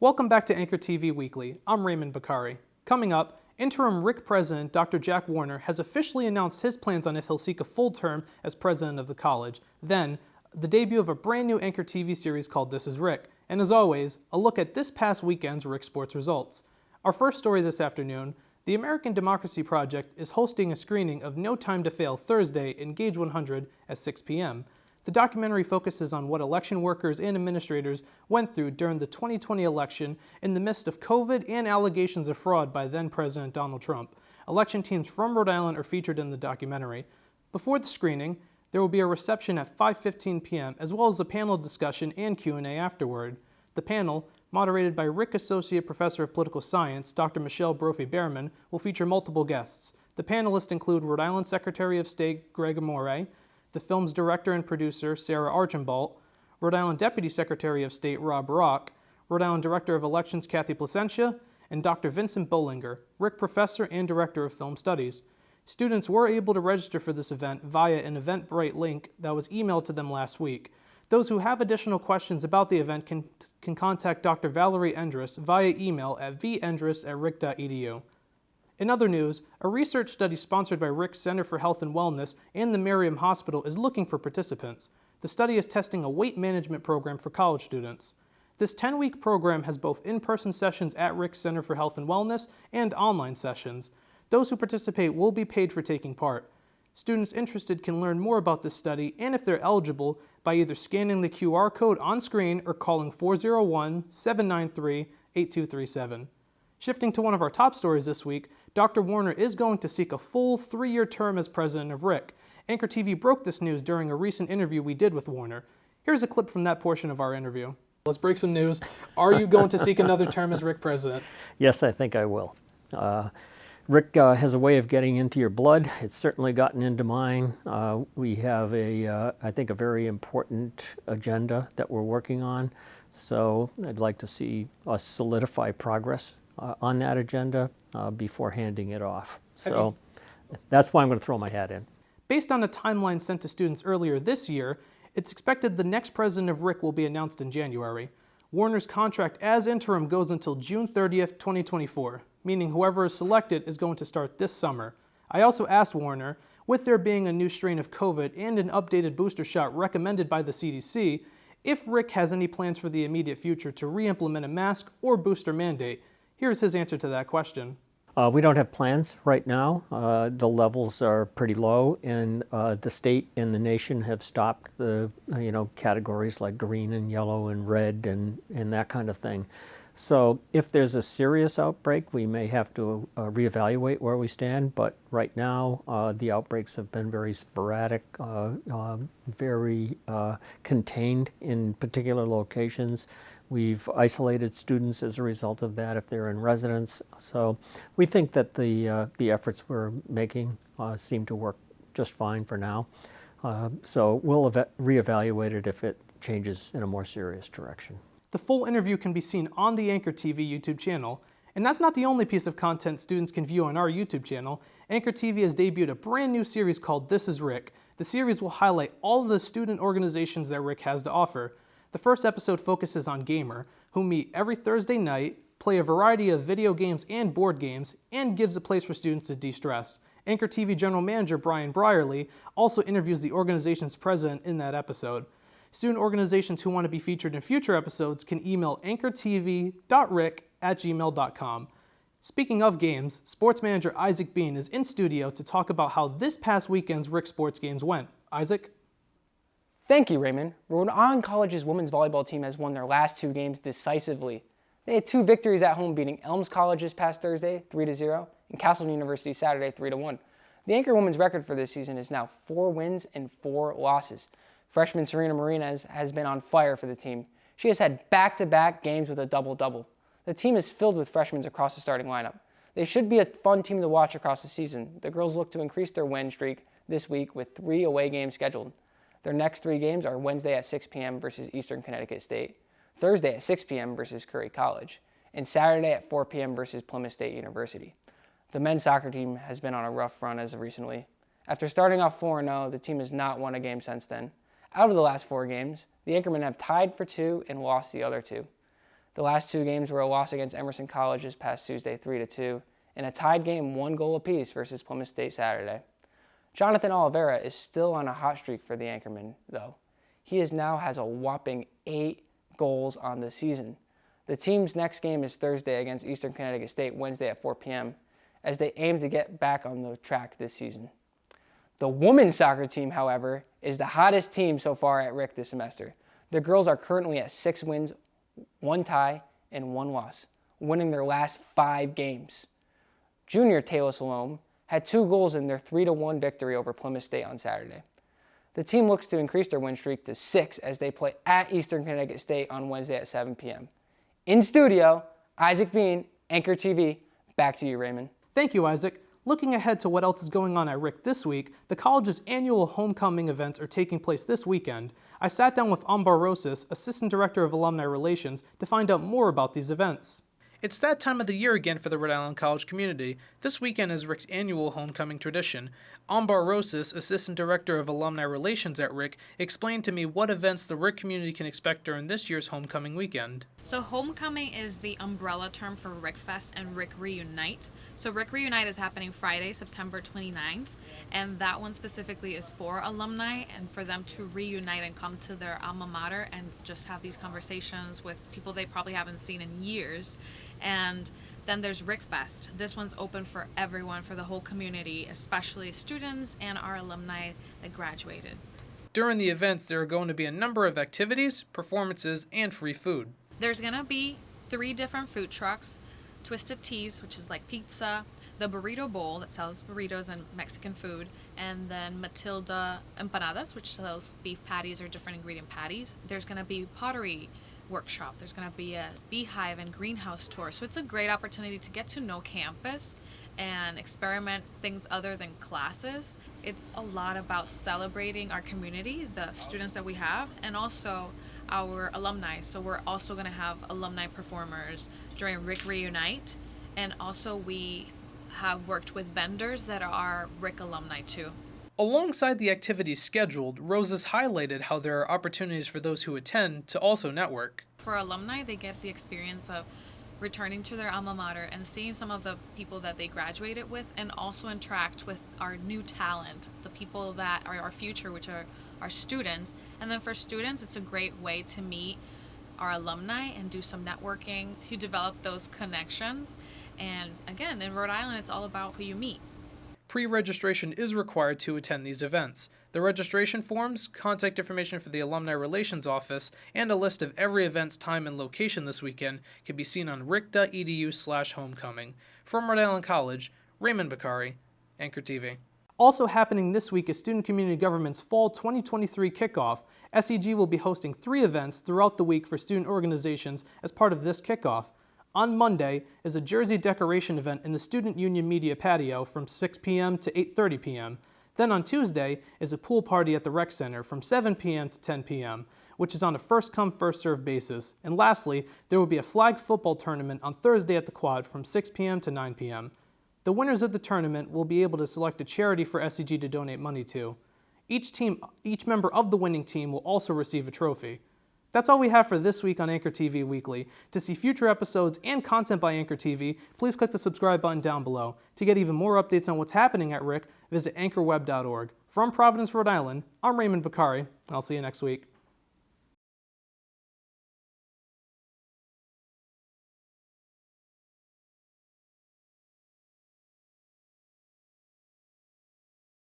Welcome back to Anchor TV Weekly. I'm Raymond Baccari. Coming up, interim RIC president Dr. Jack Warner has officially announced his plans on if he'll seek a full term as president of the college. Then, the debut of a brand new Anchor TV series called This Is Ric. And as always, a look at this past weekend's RIC sports results. Our first story this afternoon, the American Democracy Project is hosting a screening of No Time to Fail Thursday in Gauge 100 at 6 p.m. The documentary focuses on what election workers and administrators went through during the 2020 election in the midst of COVID and allegations of fraud by then-President Donald Trump. Election teams from Rhode Island are featured in the documentary. Before the screening, there will be a reception at 5:15 p.m. as well as a panel discussion and Q&A afterward. The panel, moderated by RIC Associate Professor of Political Science, Dr. Michelle Brophy-Behrman, will feature multiple guests. The panelists include Rhode Island Secretary of State Greg Amore, the film's director and producer, Sarah Archambault, Rhode Island Deputy Secretary of State, Rob Rock, Rhode Island Director of Elections, Kathy Placentia, and Dr. Vincent Bollinger, RIC Professor and Director of Film Studies. Students were able to register for this event via an Eventbrite link that was emailed to them last week. Those who have additional questions about the event can contact Dr. Valerie Endress via email at vendress@ric.edu. In other news, a research study sponsored by RIC's Center for Health and Wellness and the Merriam Hospital is looking for participants. The study is testing a weight management program for college students. This 10-week program has both in-person sessions at RIC's Center for Health and Wellness and online sessions. Those who participate will be paid for taking part. Students interested can learn more about this study and if they're eligible by either scanning the QR code on screen or calling 401-793-8237. Shifting to one of our top stories this week, Dr. Warner is going to seek a full 3-year term as president of RIC. Anchor TV broke this news during a recent interview we did with Warner. Here's a clip from that portion of our interview. Let's break some news. Are you going to seek another term as RIC president? Yes, I think I will. RIC has a way of getting into your blood. It's certainly gotten into mine. We have I think, a very important agenda that we're working on. So I'd like to see us solidify progress on that agenda before handing it off. So that's why I'm going to throw my hat in. Based on a timeline sent to students earlier this year, it's expected the next president of RIC will be announced in January. Warner's contract as interim goes until June 30th, 2024, meaning whoever is selected is going to start this summer. I also asked Warner, with there being a new strain of COVID and an updated booster shot recommended by the CDC, if RIC has any plans for the immediate future to re-implement a mask or booster mandate. Here's his answer to that question. We don't have plans right now. The levels are pretty low, and the state and the nation have stopped the categories like green and yellow and red and that kind of thing. So if there's a serious outbreak, we may have to reevaluate where we stand. But right now, the outbreaks have been very sporadic, very contained in particular locations. We've isolated students as a result of that if they're in residence. So we think that the efforts we're making seem to work just fine for now. So we'll reevaluate it if it changes in a more serious direction. The full interview can be seen on the Anchor TV YouTube channel. And that's not the only piece of content students can view on our YouTube channel. Anchor TV has debuted a brand new series called This Is Ric. The series will highlight all of the student organizations that RIC has to offer. The first episode focuses on Gamer, who meet every Thursday night, play a variety of video games and board games, and gives a place for students to de-stress. Anchor TV General Manager Brian Brierly also interviews the organization's president in that episode. Student organizations who want to be featured in future episodes can email anchortv.ric@gmail.com. Speaking of games, sports manager Isaac Bean is in studio to talk about how this past weekend's RIC sports games went. Isaac? Thank you, Raymond. Rhode Island College's women's volleyball team has won their last 2 games decisively. They had 2 victories at home, beating Elms College this past Thursday, 3-0, and Castleton University Saturday, 3-1. The Anchor women's record for this season is now 4 wins and 4 losses. Freshman Serena Marinas has been on fire for the team. She has had back-to-back games with a double-double. The team is filled with freshmen across the starting lineup. They should be a fun team to watch across the season. The girls look to increase their win streak this week with 3 away games scheduled. Their next 3 games are Wednesday at 6 p.m. versus Eastern Connecticut State, Thursday at 6 p.m. versus Curry College, and Saturday at 4 p.m. versus Plymouth State University. The men's soccer team has been on a rough run as of recently. After starting off 4-0, the team has not won a game since then. Out of the last 4 games, the Anchormen have tied for 2 and lost the other 2. The last two games were a loss against Emerson College this past Tuesday, 3-2, and a tied game 1 goal apiece versus Plymouth State Saturday. Jonathan Oliveira is still on a hot streak for the Anchorman, though. He now has a whopping 8 goals on the season. The team's next game is Thursday against Eastern Connecticut State, Wednesday at 4 p.m., as they aim to get back on the track this season. The women's soccer team, however, is the hottest team so far at Ric this semester. The girls are currently at 6 wins, 1 tie, and 1 loss, winning their last 5 games. Junior Taylor Salome had 2 goals in their 3-1 victory over Plymouth State on Saturday. The team looks to increase their win streak to 6 as they play at Eastern Connecticut State on Wednesday at 7 p.m. In studio, Isaac Bean, Anchor TV. Back to you, Raymond. Thank you, Isaac. Looking ahead to what else is going on at Ric this week, the college's annual homecoming events are taking place this weekend. I sat down with Ambar Rosas, Assistant Director of Alumni Relations, to find out more about these events. It's that time of the year again for the Rhode Island College community. This weekend is Ric's annual homecoming tradition. Ambar Rosas, Assistant Director of Alumni Relations at Ric, explained to me what events the Ric community can expect during this year's homecoming weekend. So homecoming is the umbrella term for Ric Fest and Ric Reunite. So Ric Reunite is happening Friday, September 29th, and that one specifically is for alumni and for them to reunite and come to their alma mater and just have these conversations with people they probably haven't seen in years. And then there's Ric Fest. This one's open for everyone, for the whole community, especially students and our alumni that graduated. During the events, there are going to be a number of activities, performances, and free food. There's gonna be 3 different food trucks: Twisted Teas, which is like pizza, the Burrito Bowl that sells burritos and Mexican food, and then Matilda Empanadas, which sells beef patties or different ingredient patties. There's gonna be pottery workshop. There's going to be a beehive and greenhouse tour. So it's a great opportunity to get to know campus and experiment things other than classes. It's a lot about celebrating our community, the students that we have, and also our alumni. So we're also going to have alumni performers during Ric Reunite, and also we have worked with vendors that are Ric alumni too. Alongside the activities scheduled, Rosas highlighted how there are opportunities for those who attend to also network. For alumni, they get the experience of returning to their alma mater and seeing some of the people that they graduated with, and also interact with our new talent, the people that are our future, which are our students. And then for students, it's a great way to meet our alumni and do some networking, to develop those connections. And again, in Rhode Island, it's all about who you meet. Pre-registration is required to attend these events. The registration forms, contact information for the Alumni Relations Office, and a list of every event's time and location this weekend can be seen on ric.edu/homecoming. From Rhode Island College, Raymond Baccari, Anchor TV. Also happening this week is Student Community Government's Fall 2023 kickoff. SEG will be hosting 3 events throughout the week for student organizations as part of this kickoff. On Monday is a jersey decoration event in the Student Union Media Patio from 6 p.m. to 8:30 p.m. Then on Tuesday is a pool party at the Rec Center from 7 p.m. to 10 p.m., which is on a first-come, first-served basis. And lastly, there will be a flag football tournament on Thursday at the Quad from 6 p.m. to 9 p.m. The winners of the tournament will be able to select a charity for SEG to donate money to. Each member of the winning team will also receive a trophy. That's all we have for this week on Anchor TV Weekly. To see future episodes and content by Anchor TV, please click the subscribe button down below. To get even more updates on what's happening at Ric, visit anchorweb.org. From Providence, Rhode Island, I'm Raymond Baccari. I'll see you next week.